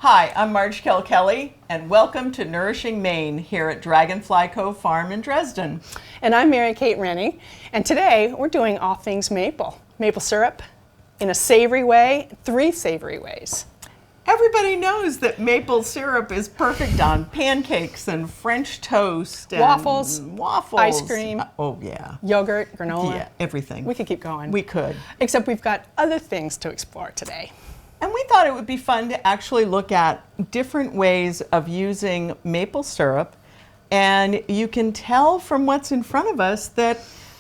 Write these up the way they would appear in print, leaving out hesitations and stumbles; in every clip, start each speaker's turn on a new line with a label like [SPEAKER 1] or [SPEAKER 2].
[SPEAKER 1] Hi, I'm Marge Kelly, and welcome to Nourishing Maine here at Dragonfly Cove Farm in Dresden.
[SPEAKER 2] And I'm Mary Kate Rennie, and today we're doing all things maple. Maple syrup in a savory way, 3 savory ways.
[SPEAKER 1] Everybody knows that maple syrup is perfect on pancakes and French toast and
[SPEAKER 2] Waffles, ice cream.
[SPEAKER 1] Oh yeah.
[SPEAKER 2] Yogurt, granola.
[SPEAKER 1] Yeah, everything.
[SPEAKER 2] We could keep going.
[SPEAKER 1] We could.
[SPEAKER 2] Except we've got other things to explore today.
[SPEAKER 1] And we thought it would be fun to actually look at different ways of using maple syrup. And you can tell from what's in front of us that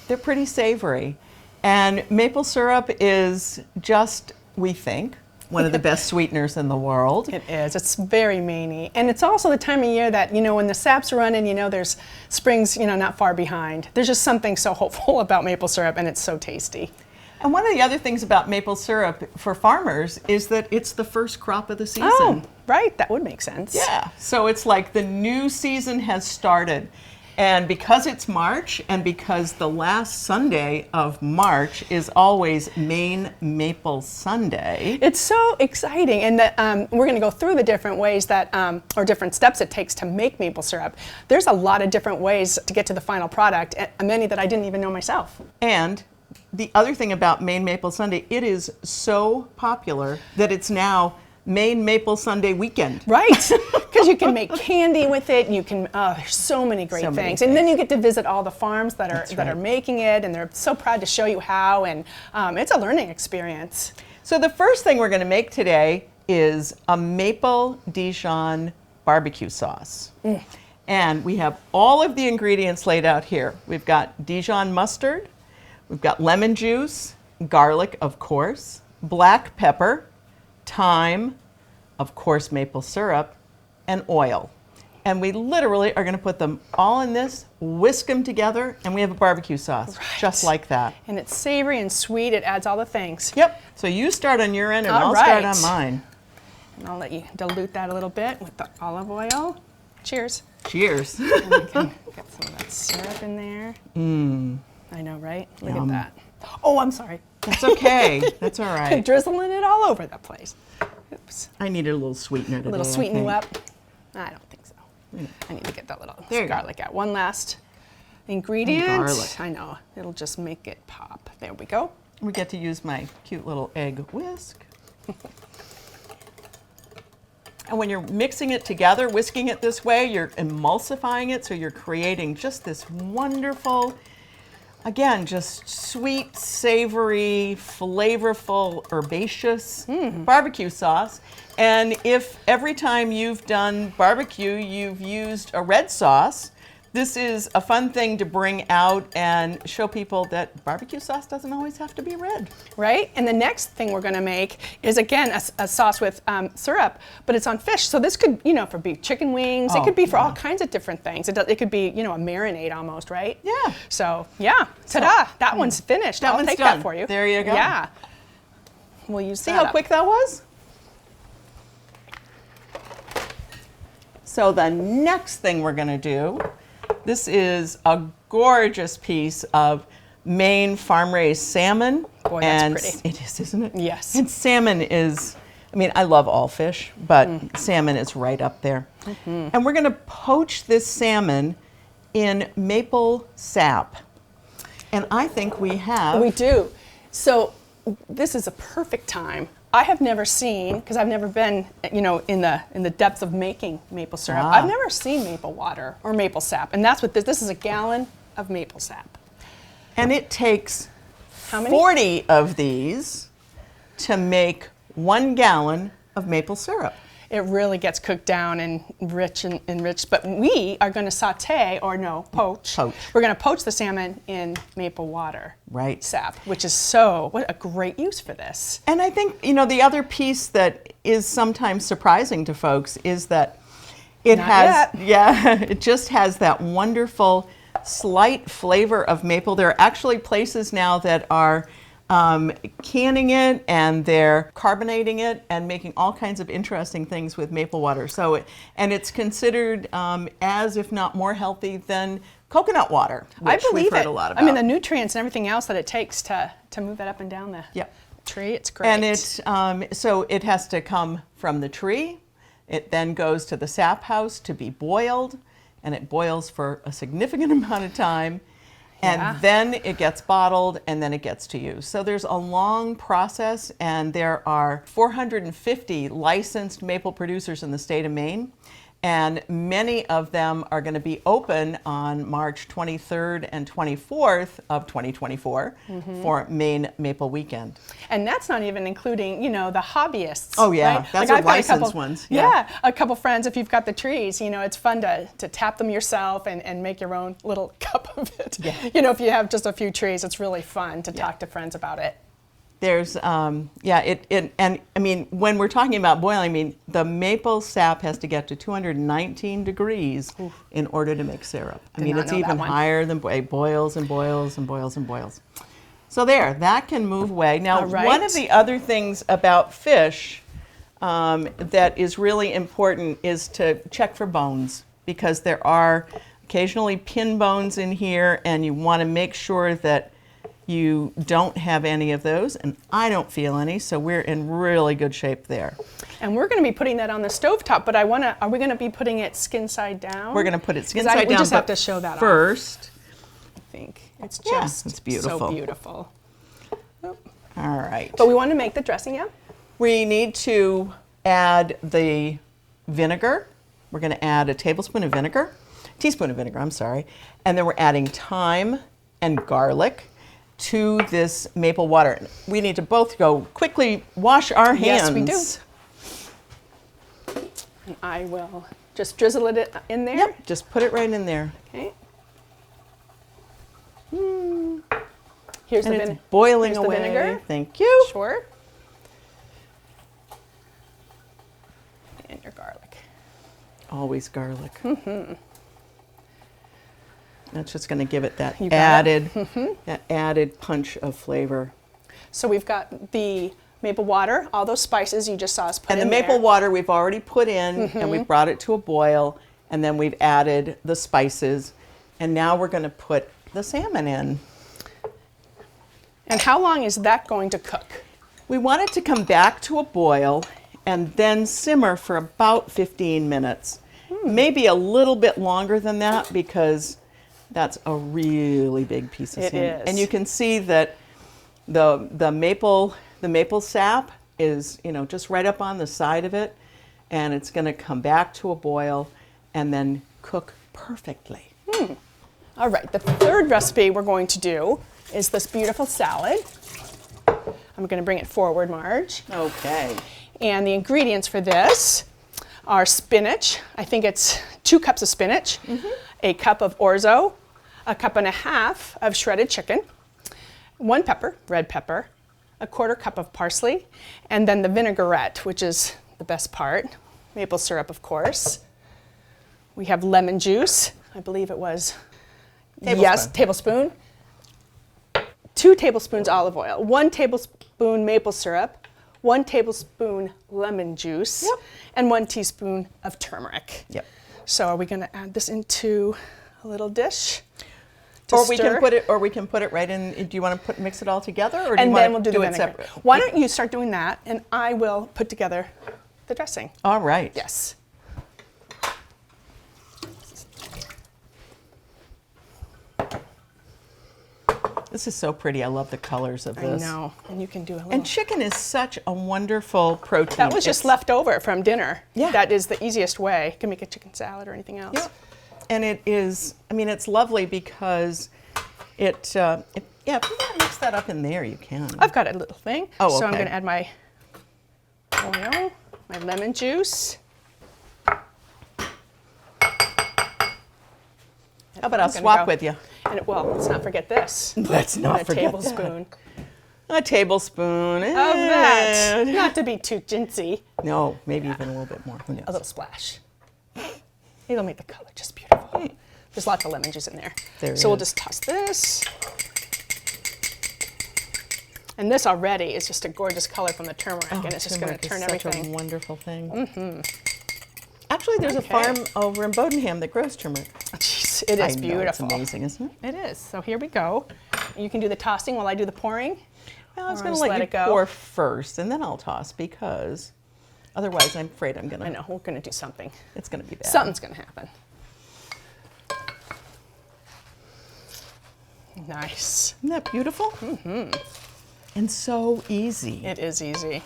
[SPEAKER 1] they're pretty savory. And maple syrup is just, we think, one of the best sweeteners in the world.
[SPEAKER 2] It is. It's very Maine-y. And it's also the time of year that, when the sap's running, there's spring's, not far behind. There's just something so hopeful about maple syrup, and it's so tasty.
[SPEAKER 1] And one of the other things about maple syrup for farmers is that it's the first crop of the season.
[SPEAKER 2] Oh, right. That would make sense.
[SPEAKER 1] Yeah. So it's like the new season has started. And because it's March, and because the last Sunday of March is always Maine Maple Sunday.
[SPEAKER 2] It's so exciting. And that, we're going to go through the different ways that, or different steps it takes to make maple syrup. There's a lot of different ways to get to the final product, and many that I didn't even know myself.
[SPEAKER 1] And the other thing about Maine Maple Sunday, it is so popular that it's now Maine Maple Sunday weekend.
[SPEAKER 2] Right, because you can make candy with it. You can, there's so many great things. And then you get to visit all the farms that are making it, and they're so proud to show you how, and it's a learning experience.
[SPEAKER 1] So the first thing we're going to make today is a maple Dijon barbecue sauce. And we have all of the ingredients laid out here. We've got Dijon mustard, we've got lemon juice, garlic, of course, black pepper, thyme, of course maple syrup, and oil. And we literally are going to put them all in this, whisk them together, and we have a barbecue sauce, just like that.
[SPEAKER 2] And it's savory and sweet. It adds all the things.
[SPEAKER 1] Yep. So you start on your end, and I'll start on mine.
[SPEAKER 2] And I'll let you dilute that a little bit with the olive oil. Cheers.
[SPEAKER 1] Cheers.
[SPEAKER 2] And we can get some of that syrup in there. I know, right? Look at that. Oh, I'm sorry.
[SPEAKER 1] That's okay. That's all right.
[SPEAKER 2] Drizzling it all over the place. Oops.
[SPEAKER 1] I needed a little sweetener today.
[SPEAKER 2] A little sweeten you up? I don't think so. I need to get that little garlic out. One last ingredient.
[SPEAKER 1] And garlic.
[SPEAKER 2] I know. It'll just make it pop. There we go.
[SPEAKER 1] We get to use my cute little egg whisk. And when you're mixing it together, whisking it this way, you're emulsifying it, so you're creating just this wonderful, again, just sweet, savory, flavorful, herbaceous barbecue sauce. And if every time you've done barbecue, you've used a red sauce, this is a fun thing to bring out and show people that barbecue sauce doesn't always have to be red.
[SPEAKER 2] Right? And the next thing we're going to make is, again, a sauce with syrup, but it's on fish. So this could, for beef chicken wings. It could be for all kinds of different things. It could be, a marinade almost, right?
[SPEAKER 1] Yeah.
[SPEAKER 2] So, yeah. Ta-da! That one's finished. I'll take that for you.
[SPEAKER 1] There you go.
[SPEAKER 2] Yeah. We'll use
[SPEAKER 1] See how quick that was? So the next thing we're going to do, this is a gorgeous piece of Maine farm-raised salmon.
[SPEAKER 2] Boy, that's pretty.
[SPEAKER 1] It is, isn't it?
[SPEAKER 2] Yes.
[SPEAKER 1] And salmon is, I love all fish, but salmon is right up there. And we're going to poach this salmon in maple sap. And I think we have.
[SPEAKER 2] We do. So this is a perfect time. I have never seen, because I've never been, in the depths of making maple syrup. I've never seen maple water or maple sap, and that's what this is. A gallon of maple sap.
[SPEAKER 1] And it takes
[SPEAKER 2] How many?
[SPEAKER 1] 40 of these to make 1 gallon of maple syrup.
[SPEAKER 2] It really gets cooked down and rich and enriched. But we are going to poach. We're going to poach the salmon in maple water sap, which is what a great use for this.
[SPEAKER 1] And I think, the other piece that is sometimes surprising to folks is that it it just has that wonderful slight flavor of maple. There are actually places now that are canning it, and they're carbonating it and making all kinds of interesting things with maple water. And it's considered as, if not more healthy than coconut water, which
[SPEAKER 2] I believe
[SPEAKER 1] we've heard
[SPEAKER 2] it.
[SPEAKER 1] a lot about.
[SPEAKER 2] The nutrients and everything else that it takes to move that up and down the tree, it's great.
[SPEAKER 1] And so it has to come from the tree. It then goes to the sap house to be boiled, and it boils for a significant amount of time. And then it gets bottled, and then it gets to you. So there's a long process, and there are 450 licensed maple producers in the state of Maine. And many of them are going to be open on March 23rd and 24th of 2024 for Maine Maple Weekend.
[SPEAKER 2] And that's not even including, you know, the hobbyists.
[SPEAKER 1] Oh yeah,
[SPEAKER 2] right?
[SPEAKER 1] that's like licensed ones.
[SPEAKER 2] Yeah, a couple friends, if you've got the trees, you know, it's fun to tap them yourself and make your own little cup of it.
[SPEAKER 1] Yeah.
[SPEAKER 2] You know, if you have just a few trees, it's really fun to talk to friends about it.
[SPEAKER 1] There's, and I mean, when we're talking about boiling, I mean, the maple sap has to get to 219 degrees in order to make syrup. I mean, it's even higher than it boils and boils and boils and boils. So there, that can move away. Now, one of the other things about fish that is really important is to check for bones, because there are occasionally pin bones in here, and you want to make sure that you don't have any of those, and I don't feel any, so we're in really good shape there.
[SPEAKER 2] And we're going to be putting that on the stovetop, but are we going to be putting it skin side down?
[SPEAKER 1] We're going to put it skin side down.
[SPEAKER 2] We just have to show that
[SPEAKER 1] first.
[SPEAKER 2] I think it's just
[SPEAKER 1] it's beautiful.
[SPEAKER 2] so beautiful.
[SPEAKER 1] All right.
[SPEAKER 2] But we want to make the dressing, yeah?
[SPEAKER 1] We need to add the vinegar. We're going to add a teaspoon of vinegar, I'm sorry, and then we're adding thyme and garlic to this maple water. We need to both go quickly wash our hands.
[SPEAKER 2] Yes, we do. And I will just drizzle it in there.
[SPEAKER 1] Yep, just put it right in there.
[SPEAKER 2] Okay. Here's
[SPEAKER 1] and
[SPEAKER 2] the
[SPEAKER 1] it's boiling
[SPEAKER 2] Here's
[SPEAKER 1] away.
[SPEAKER 2] The vinegar.
[SPEAKER 1] Thank you.
[SPEAKER 2] Sure. And your garlic.
[SPEAKER 1] Always garlic. That's just going to give it that added punch of flavor.
[SPEAKER 2] So we've got the maple water, all those spices you just saw us put in there.
[SPEAKER 1] And the maple water we've already put in, and we've brought it to a boil, and then we've added the spices, and now we're going to put the salmon in.
[SPEAKER 2] And how long is that going to cook?
[SPEAKER 1] We want it to come back to a boil and then simmer for about 15 minutes. Maybe a little bit longer than that, because that's a really big piece of salmon.
[SPEAKER 2] It is.
[SPEAKER 1] And you can see that the maple sap is, you know, just right up on the side of it, and it's going to come back to a boil and then cook perfectly.
[SPEAKER 2] All right, the third recipe we're going to do is this beautiful salad. I'm going to bring it forward, Marge.
[SPEAKER 1] Okay.
[SPEAKER 2] And the ingredients for this are spinach. I think it's 2 cups of spinach, a cup of orzo, a cup and a half of shredded chicken, 1 pepper, red pepper, a 1/4 cup of parsley, and then the vinaigrette, which is the best part, maple syrup, of course. We have lemon juice. I believe it was, tablespoon. 2 tablespoons olive oil, 1 tablespoon maple syrup, 1 tablespoon lemon juice, and 1 teaspoon of turmeric.
[SPEAKER 1] Yep.
[SPEAKER 2] So are we going to add this into a little dish?
[SPEAKER 1] Or we can put it right in. Do you want to mix it all together, or do
[SPEAKER 2] and
[SPEAKER 1] you
[SPEAKER 2] then
[SPEAKER 1] want
[SPEAKER 2] we'll
[SPEAKER 1] to
[SPEAKER 2] do
[SPEAKER 1] it
[SPEAKER 2] the
[SPEAKER 1] separate?
[SPEAKER 2] Why don't you start doing that, and I will put together the dressing.
[SPEAKER 1] All right.
[SPEAKER 2] Yes.
[SPEAKER 1] This is so pretty. I love the colors of this.
[SPEAKER 2] I know, and you can do a little.
[SPEAKER 1] And chicken is such a wonderful protein.
[SPEAKER 2] That was just left over from dinner.
[SPEAKER 1] Yeah.
[SPEAKER 2] That is the easiest way. You can make a chicken salad or anything else.
[SPEAKER 1] Yeah. And it is, I mean, it's lovely because if you want to mix that up in there, you can.
[SPEAKER 2] I've got a little thing.
[SPEAKER 1] Oh, okay.
[SPEAKER 2] So I'm going to add my oil, my lemon juice.
[SPEAKER 1] How about I'll swap with you?
[SPEAKER 2] And let's not forget this.
[SPEAKER 1] Let's not forget
[SPEAKER 2] a tablespoon
[SPEAKER 1] a tablespoon
[SPEAKER 2] of that. Not to be too chintzy.
[SPEAKER 1] No, maybe even a little bit more. Who knows?
[SPEAKER 2] A little splash. It'll make the color just beautiful. There's lots of lemon juice in there. We'll just toss this. And this already is just a gorgeous color from the turmeric, and it's just going to turn everything.
[SPEAKER 1] Such a wonderful thing. Actually, there's a farm over in Bodenham that grows turmeric.
[SPEAKER 2] Jeez, it is beautiful.
[SPEAKER 1] It's amazing, isn't it?
[SPEAKER 2] It is. So here we go. You can do the tossing while I do the pouring.
[SPEAKER 1] Well, I was going to let you pour first, and then I'll toss, because Otherwise, I'm afraid
[SPEAKER 2] I know, we're going to do something.
[SPEAKER 1] it's going to be bad.
[SPEAKER 2] Something's going to happen. Nice.
[SPEAKER 1] Isn't that beautiful? Mm-hmm. And so easy.
[SPEAKER 2] It is easy.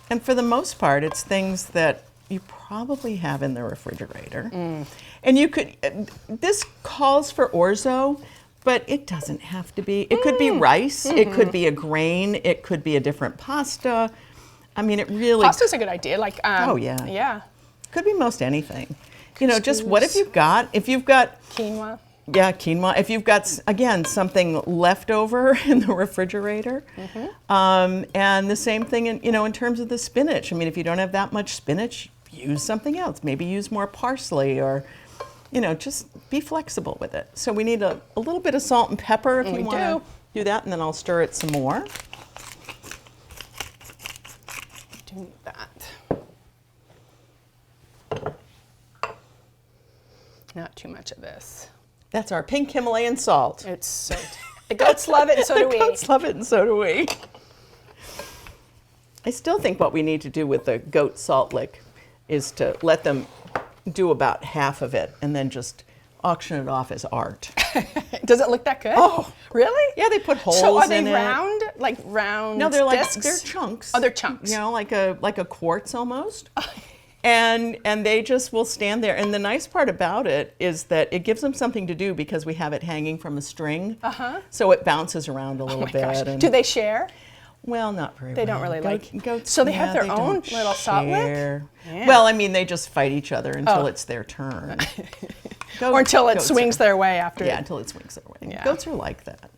[SPEAKER 1] And for the most part, it's things that you probably have in the refrigerator. And you could, this calls for orzo, but it doesn't have to be. It could be rice, it could be a grain, it could be a different pasta. I mean, it really.
[SPEAKER 2] Pasta's a good idea. Like,
[SPEAKER 1] Oh, yeah.
[SPEAKER 2] Yeah.
[SPEAKER 1] Could be most anything. You know, just what have you got? If you've got.
[SPEAKER 2] Quinoa.
[SPEAKER 1] Yeah, quinoa. If you've got, again, something left over in the refrigerator, and the same thing in, in terms of the spinach. I mean, if you don't have that much spinach, use something else. Maybe use more parsley or, just be flexible with it. So we need a little bit of salt and pepper if you want to do that, and then I'll stir it some more.
[SPEAKER 2] Do need that. Not too much of this.
[SPEAKER 1] That's our pink Himalayan salt.
[SPEAKER 2] It's so, the goats love it and so do we.
[SPEAKER 1] The goats love it and so do we. I still think what we need to do with the goat salt lick is to let them do about half of it and then just auction it off as art.
[SPEAKER 2] Does it look that good?
[SPEAKER 1] Oh.
[SPEAKER 2] Really?
[SPEAKER 1] Yeah, they put holes in it.
[SPEAKER 2] So are they round? Like round
[SPEAKER 1] No, they're
[SPEAKER 2] discs?
[SPEAKER 1] they're chunks.
[SPEAKER 2] Oh, they're chunks.
[SPEAKER 1] Like a quartz almost. And they just will stand there. And the nice part about it is that it gives them something to do because we have it hanging from a string. So it bounces around a little
[SPEAKER 2] Oh my
[SPEAKER 1] bit.
[SPEAKER 2] gosh.
[SPEAKER 1] And,
[SPEAKER 2] Do they share?
[SPEAKER 1] well, not very
[SPEAKER 2] They
[SPEAKER 1] well.
[SPEAKER 2] don't really like.
[SPEAKER 1] Goats,
[SPEAKER 2] So they have their
[SPEAKER 1] they
[SPEAKER 2] own
[SPEAKER 1] don't
[SPEAKER 2] little salt lick?
[SPEAKER 1] share.
[SPEAKER 2] Yeah.
[SPEAKER 1] Well, I mean, they just fight each other until
[SPEAKER 2] Oh.
[SPEAKER 1] it's their turn.
[SPEAKER 2] Or until it
[SPEAKER 1] Goats
[SPEAKER 2] swings
[SPEAKER 1] are-
[SPEAKER 2] their way after.
[SPEAKER 1] Yeah, until it swings their way.
[SPEAKER 2] Yeah.
[SPEAKER 1] Goats are like that.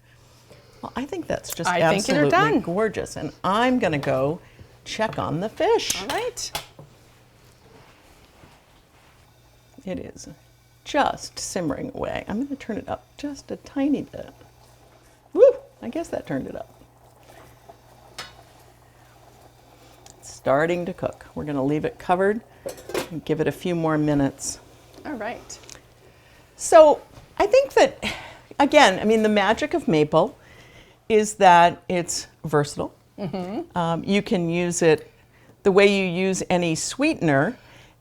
[SPEAKER 1] Well, I think that's just
[SPEAKER 2] I think they're
[SPEAKER 1] absolutely
[SPEAKER 2] done.
[SPEAKER 1] gorgeous. And I'm going to go check on the fish.
[SPEAKER 2] All right.
[SPEAKER 1] It is just simmering away. I'm going to turn it up just a tiny bit. Woo! I guess that turned it up. It's starting to cook. We're going to leave it covered and give it a few more minutes.
[SPEAKER 2] All right.
[SPEAKER 1] So I think that, again, I mean, the magic of maple is that it's versatile. You can use it the way you use any sweetener.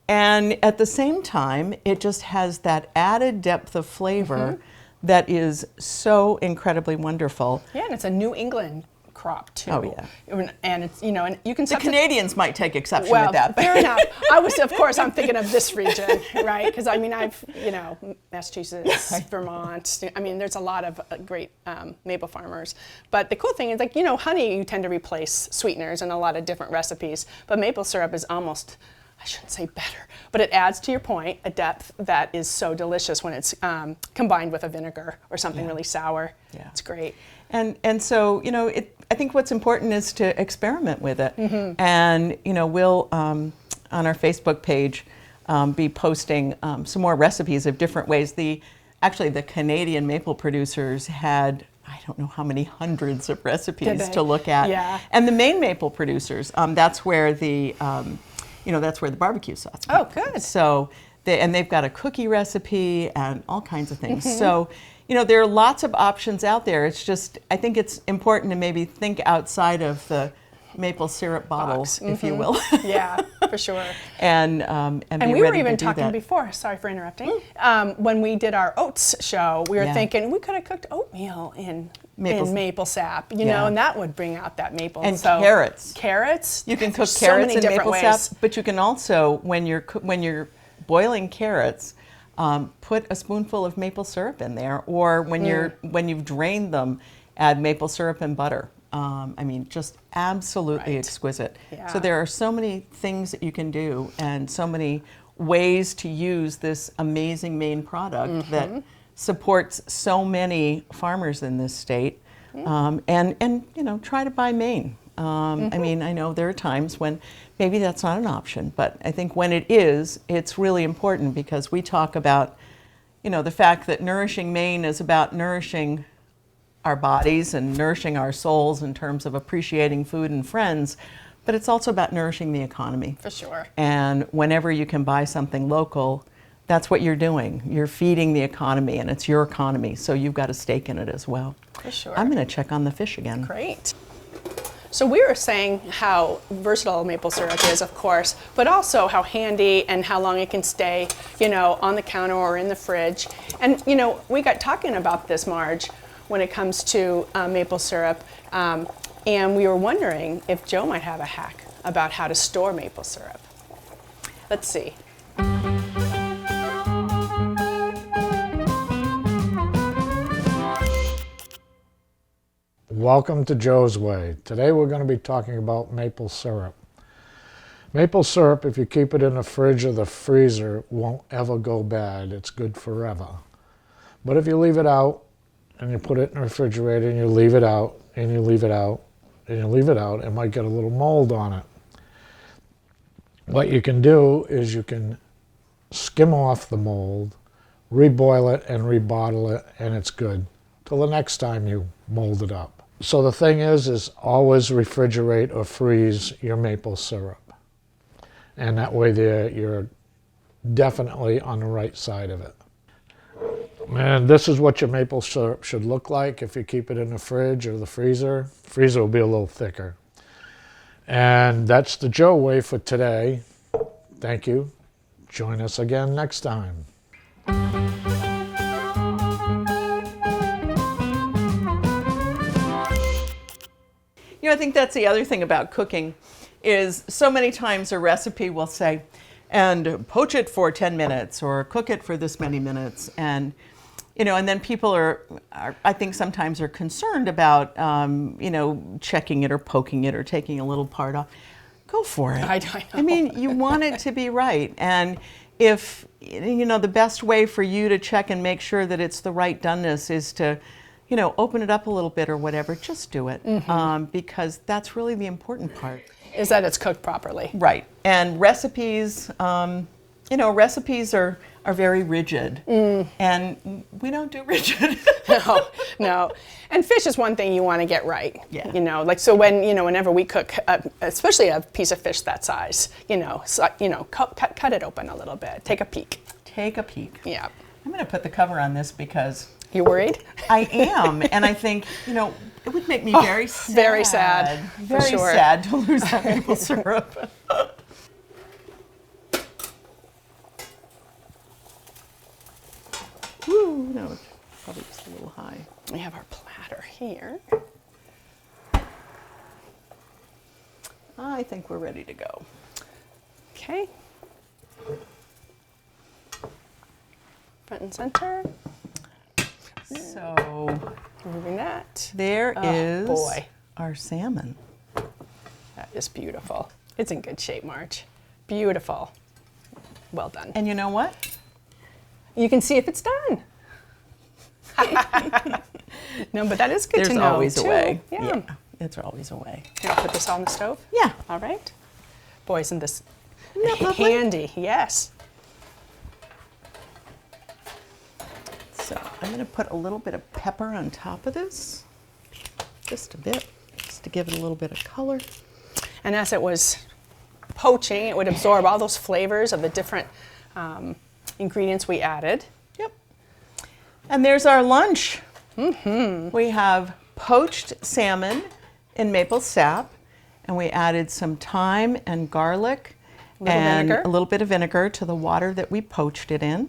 [SPEAKER 1] And at the same time, it just has that added depth of flavor that is so incredibly wonderful.
[SPEAKER 2] Yeah, and it's a New England crop too.
[SPEAKER 1] Oh, yeah.
[SPEAKER 2] And it's, and you can
[SPEAKER 1] The Canadians might take exception
[SPEAKER 2] well,
[SPEAKER 1] with that.
[SPEAKER 2] fair enough. I'm thinking of this region, right? Because I mean, Massachusetts, Vermont. I mean, there's a lot of great maple farmers. But the cool thing is, honey, you tend to replace sweeteners in a lot of different recipes. But maple syrup is almost, I shouldn't say better, but it adds, to your point, a depth that is so delicious when it's combined with a vinegar or something really sour.
[SPEAKER 1] Yeah.
[SPEAKER 2] It's great.
[SPEAKER 1] And so, I think what's important is to experiment with it. And, we'll, on our Facebook page, be posting some more recipes of different ways. Actually, the Canadian maple producers had, I don't know how many hundreds of recipes to look at.
[SPEAKER 2] Yeah.
[SPEAKER 1] And the Maine maple producers, that's where the barbecue sauce
[SPEAKER 2] Oh,
[SPEAKER 1] came from.
[SPEAKER 2] good.
[SPEAKER 1] So, they've got a cookie recipe and all kinds of things. So, there are lots of options out there. It's just, I think it's important to maybe think outside of the maple syrup bottle,
[SPEAKER 2] Box.
[SPEAKER 1] if you will.
[SPEAKER 2] Yeah, for sure.
[SPEAKER 1] and be
[SPEAKER 2] we were
[SPEAKER 1] ready
[SPEAKER 2] even
[SPEAKER 1] to do
[SPEAKER 2] talking
[SPEAKER 1] that.
[SPEAKER 2] before, sorry for interrupting, when we did our oats show, we were thinking we could have cooked oatmeal in maple sap, and that would bring out that maple.
[SPEAKER 1] And carrots.
[SPEAKER 2] Carrots.
[SPEAKER 1] You can cook
[SPEAKER 2] There's so
[SPEAKER 1] carrots
[SPEAKER 2] many
[SPEAKER 1] in
[SPEAKER 2] different
[SPEAKER 1] maple
[SPEAKER 2] ways.
[SPEAKER 1] sap, but you can also, when you're boiling carrots, put a spoonful of maple syrup in there, or when you've drained them, add maple syrup and butter. Just absolutely exquisite.
[SPEAKER 2] Yeah.
[SPEAKER 1] So there are so many things that you can do, and so many ways to use this amazing Maine product that supports so many farmers in this state. And try to buy Maine. I mean, I know there are times when maybe that's not an option, but I think when it is, it's really important because we talk about, the fact that Nourishing Maine is about nourishing our bodies and nourishing our souls in terms of appreciating food and friends, but it's also about nourishing the economy.
[SPEAKER 2] For sure.
[SPEAKER 1] And whenever you can buy something local, that's what you're doing. You're feeding the economy, and it's your economy, so you've got a stake in it as well.
[SPEAKER 2] For sure.
[SPEAKER 1] I'm going to check on the fish again.
[SPEAKER 2] Great. So we were saying how versatile maple syrup is, of course, but also how handy and how long it can stay, you know, on the counter or in the fridge. And, you know, we got talking about this, Marge, when it comes to maple syrup. And we were wondering if Joe might have a hack about how to store maple syrup. Let's see.
[SPEAKER 3] Welcome to Joe's Way. Today we're going to be talking about maple syrup. Maple syrup, if you keep it in the fridge or the freezer, won't ever go bad. It's good forever. But if you leave it out and you put it in the refrigerator and you leave it out and you leave it out and you leave it out, it might get a little mold on it. What you can do is you can skim off the mold, reboil it and rebottle it, and it's good till the next time you mold it up. So the thing is always refrigerate or freeze your maple syrup. And that way you're definitely on the right side of it. And this is what your maple syrup should look like if you keep it in the fridge or the freezer. Freezer will be a little thicker. And that's the Joe Way for today. Thank you. Join us again next time.
[SPEAKER 1] You know, I think that's the other thing about cooking is so many times a recipe will say, and poach it for 10 minutes or cook it for this many minutes. And, you know, and then people are I think sometimes are concerned about, you know, checking it or poking it or taking a little part off. Go for it.
[SPEAKER 2] I know.
[SPEAKER 1] I mean, you want it to be right. And if, you know, the best way for you to check and make sure that it's the right doneness is to, you know, open it up a little bit or whatever, just do it. Because that's really the important part.
[SPEAKER 2] Is that it's cooked properly.
[SPEAKER 1] Right. And recipes, you know, recipes are very rigid. And we don't do rigid.
[SPEAKER 2] No. And fish is one thing you want to get right.
[SPEAKER 1] Yeah.
[SPEAKER 2] You know, like, so when, you know, whenever we cook, especially a piece of fish that size, you know, cut it open a little bit. Take a peek.
[SPEAKER 1] Take a peek.
[SPEAKER 2] Yeah.
[SPEAKER 1] I'm going to put the cover on this because
[SPEAKER 2] You worried?
[SPEAKER 1] I am, and I think, you know, it would make me very sad.
[SPEAKER 2] Very sad,
[SPEAKER 1] Very
[SPEAKER 2] for sure.
[SPEAKER 1] sad to lose that maple syrup. Woo, no, it's probably just a little high.
[SPEAKER 2] We have our platter here.
[SPEAKER 1] I think we're ready to go.
[SPEAKER 2] Okay. Front and center.
[SPEAKER 1] So
[SPEAKER 2] Moving that.
[SPEAKER 1] there is
[SPEAKER 2] boy.
[SPEAKER 1] our salmon.
[SPEAKER 2] That is beautiful. It's in good shape, Marge. Beautiful. Well done.
[SPEAKER 1] And you know what?
[SPEAKER 2] You can see if it's done. No, but that is good
[SPEAKER 1] There's
[SPEAKER 2] to know.
[SPEAKER 1] always
[SPEAKER 2] too.
[SPEAKER 1] a way.
[SPEAKER 2] Yeah.
[SPEAKER 1] There's always a way.
[SPEAKER 2] Here, I'll put this on the stove.
[SPEAKER 1] Yeah.
[SPEAKER 2] All right. Boy, isn't this
[SPEAKER 1] Isn't that lovely?
[SPEAKER 2] handy? Yes.
[SPEAKER 1] So I'm going to put a little bit of pepper on top of this, just a bit, just to give it a little bit of color.
[SPEAKER 2] And as it was poaching, it would absorb all those flavors of the different ingredients we added.
[SPEAKER 1] Yep. And there's our lunch. We have poached salmon in maple sap, and we added some thyme and garlic and
[SPEAKER 2] vinegar.
[SPEAKER 1] a little bit of vinegar to the water that we poached it in.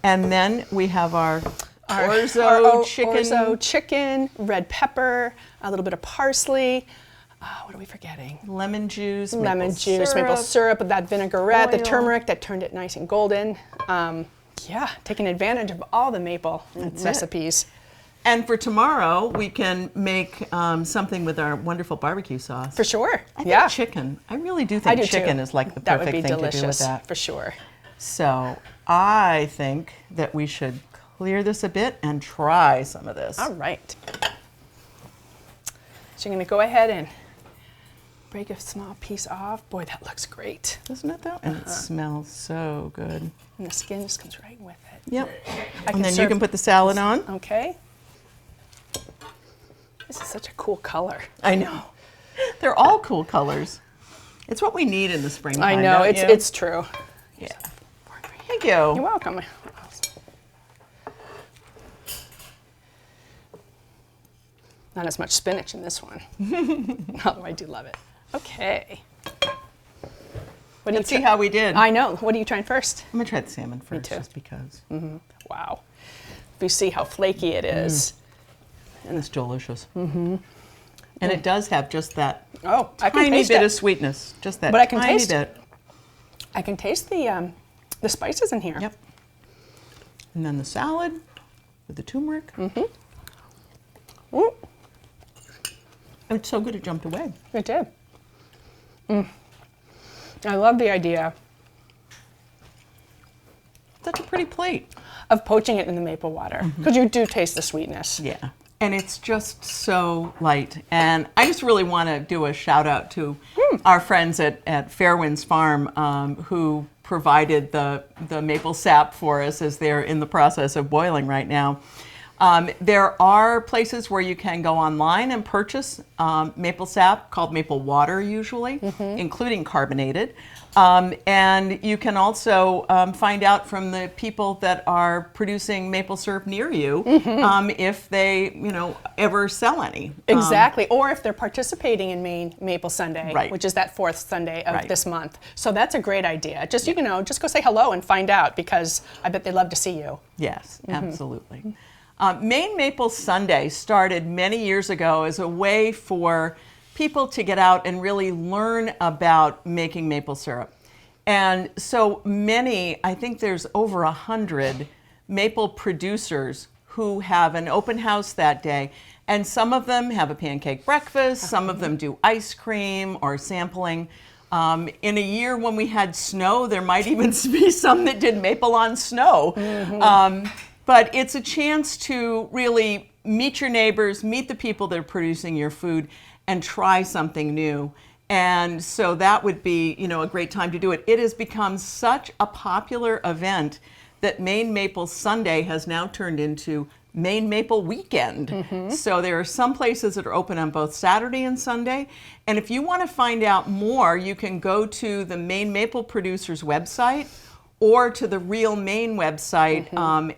[SPEAKER 1] And then we have our orzo chicken.
[SPEAKER 2] Orzo chicken, red pepper, a little bit of parsley. What are we forgetting?
[SPEAKER 1] Lemon juice,
[SPEAKER 2] Lemon juice, maple syrup, with that vinaigrette, the
[SPEAKER 1] oil.
[SPEAKER 2] turmeric that turned it nice and golden. Yeah, taking advantage of all the maple recipes.
[SPEAKER 1] And for tomorrow, we can make something with our wonderful barbecue sauce.
[SPEAKER 2] For sure.
[SPEAKER 1] I think
[SPEAKER 2] Yeah.
[SPEAKER 1] chicken. I really do
[SPEAKER 2] I
[SPEAKER 1] think
[SPEAKER 2] do
[SPEAKER 1] chicken
[SPEAKER 2] too.
[SPEAKER 1] is like the
[SPEAKER 2] That would
[SPEAKER 1] perfect
[SPEAKER 2] be
[SPEAKER 1] thing
[SPEAKER 2] delicious,
[SPEAKER 1] to do with that.
[SPEAKER 2] for sure.
[SPEAKER 1] So I think that we should clear this a bit and try some of this.
[SPEAKER 2] All right. So you're going to go ahead and break a small piece off. Boy, that looks great.
[SPEAKER 1] Doesn't it though? And it smells so good.
[SPEAKER 2] And the skin just comes right with it.
[SPEAKER 1] Yep.
[SPEAKER 2] I
[SPEAKER 1] And then you
[SPEAKER 2] serve-
[SPEAKER 1] can put the salad on.
[SPEAKER 2] Okay. This is such a cool color.
[SPEAKER 1] I know. They're all cool colors. It's what we need in the springtime.
[SPEAKER 2] I know,
[SPEAKER 1] don't you?
[SPEAKER 2] it's true.
[SPEAKER 1] Yeah. Thank you.
[SPEAKER 2] You're welcome. Not as much spinach in this one. Although I do love it. Okay. What do
[SPEAKER 1] Let's see how we did.
[SPEAKER 2] I know. What are you trying first?
[SPEAKER 1] I'm gonna try the salmon first,
[SPEAKER 2] too.
[SPEAKER 1] just because.
[SPEAKER 2] Wow. If you see how flaky it is.
[SPEAKER 1] And it's delicious. And it does have just that
[SPEAKER 2] Oh, I can
[SPEAKER 1] tiny
[SPEAKER 2] taste
[SPEAKER 1] bit
[SPEAKER 2] it.
[SPEAKER 1] of sweetness. Just that
[SPEAKER 2] But I can
[SPEAKER 1] tiny
[SPEAKER 2] taste
[SPEAKER 1] bit.
[SPEAKER 2] I can taste the spices in here.
[SPEAKER 1] Yep. And then the salad with the turmeric.
[SPEAKER 2] Ooh,
[SPEAKER 1] It's so good it jumped away.
[SPEAKER 2] it did. I love the idea
[SPEAKER 1] Such a pretty plate.
[SPEAKER 2] of poaching it in the maple water because you do taste the sweetness.
[SPEAKER 1] Yeah. And it's just so light. And I just really want to do a shout out to our friends at Fairwinds Farm who provided the maple sap for us as they're in the process of boiling right now. There are places where you can go online and purchase maple sap, called maple water usually, including carbonated. And you can also find out from the people that are producing maple syrup near you if they, ever sell any.
[SPEAKER 2] Exactly. Or if they're participating in Maine Maple Sunday,
[SPEAKER 1] Right.
[SPEAKER 2] which is that fourth Sunday of
[SPEAKER 1] Right.
[SPEAKER 2] this month. So that's a great idea. Just, just go say hello and find out because I bet they'd love to see you.
[SPEAKER 1] Yes, absolutely. Maine Maple Sunday started many years ago as a way for people to get out and really learn about making maple syrup. And so many, I think there's over 100 maple producers who have an open house that day. And some of them have a pancake breakfast, some of them do ice cream or sampling. In a year when we had snow, there might even be some that did maple on snow. But it's a chance to really meet your neighbors, meet the people that are producing your food, and try something new. And so that would be, a great time to do it. It has become such a popular event that Maine Maple Sunday has now turned into Maine Maple Weekend. So there are some places that are open on both Saturday and Sunday. And if you want to find out more, you can go to the Maine Maple Producers website or to the Real Maine website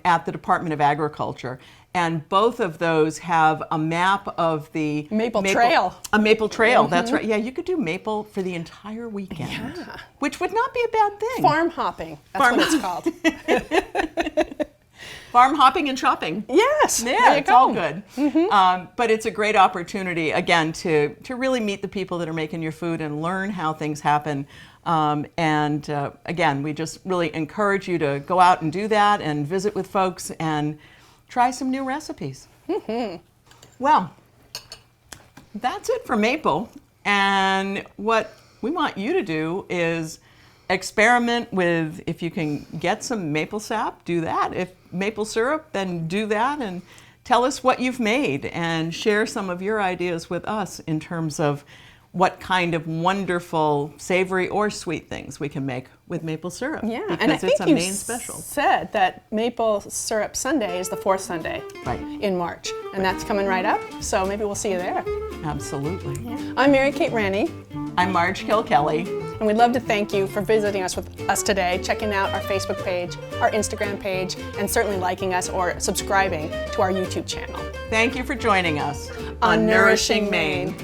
[SPEAKER 1] at the Department of Agriculture. And both of those have a map of the
[SPEAKER 2] Maple Trail.
[SPEAKER 1] A maple trail, that's right. Yeah, you could do maple for the entire weekend, which would not be a bad thing.
[SPEAKER 2] Farm hopping. That's what it's called.
[SPEAKER 1] Farm hopping and shopping.
[SPEAKER 2] Yes.
[SPEAKER 1] Yeah,
[SPEAKER 2] there you
[SPEAKER 1] it's
[SPEAKER 2] go.
[SPEAKER 1] all good. But it's a great opportunity, again, to really meet the people that are making your food and learn how things happen. Again, we just really encourage you to go out and do that and visit with folks and try some new recipes. Well, that's it for maple. And what we want you to do is experiment with, if you can get some maple sap, do that. If maple syrup, then do that, and tell us what you've made and share some of your ideas with us in terms of what kind of wonderful savory or sweet things we can make with maple syrup.
[SPEAKER 2] Yeah,
[SPEAKER 1] because
[SPEAKER 2] and I
[SPEAKER 1] it's
[SPEAKER 2] think
[SPEAKER 1] a
[SPEAKER 2] you
[SPEAKER 1] Maine special.
[SPEAKER 2] said that Maple Syrup Sunday is the fourth Sunday in March, and that's coming right up. So maybe we'll see you there.
[SPEAKER 1] Absolutely.
[SPEAKER 2] I'm Mary Kate Ranney,
[SPEAKER 1] I'm Marge Kilkelly.
[SPEAKER 2] and we'd love to thank you for visiting us with us today, checking out our Facebook page, our Instagram page, and certainly liking us or subscribing to our YouTube channel.
[SPEAKER 1] Thank you for joining us
[SPEAKER 2] On Nourishing Maine.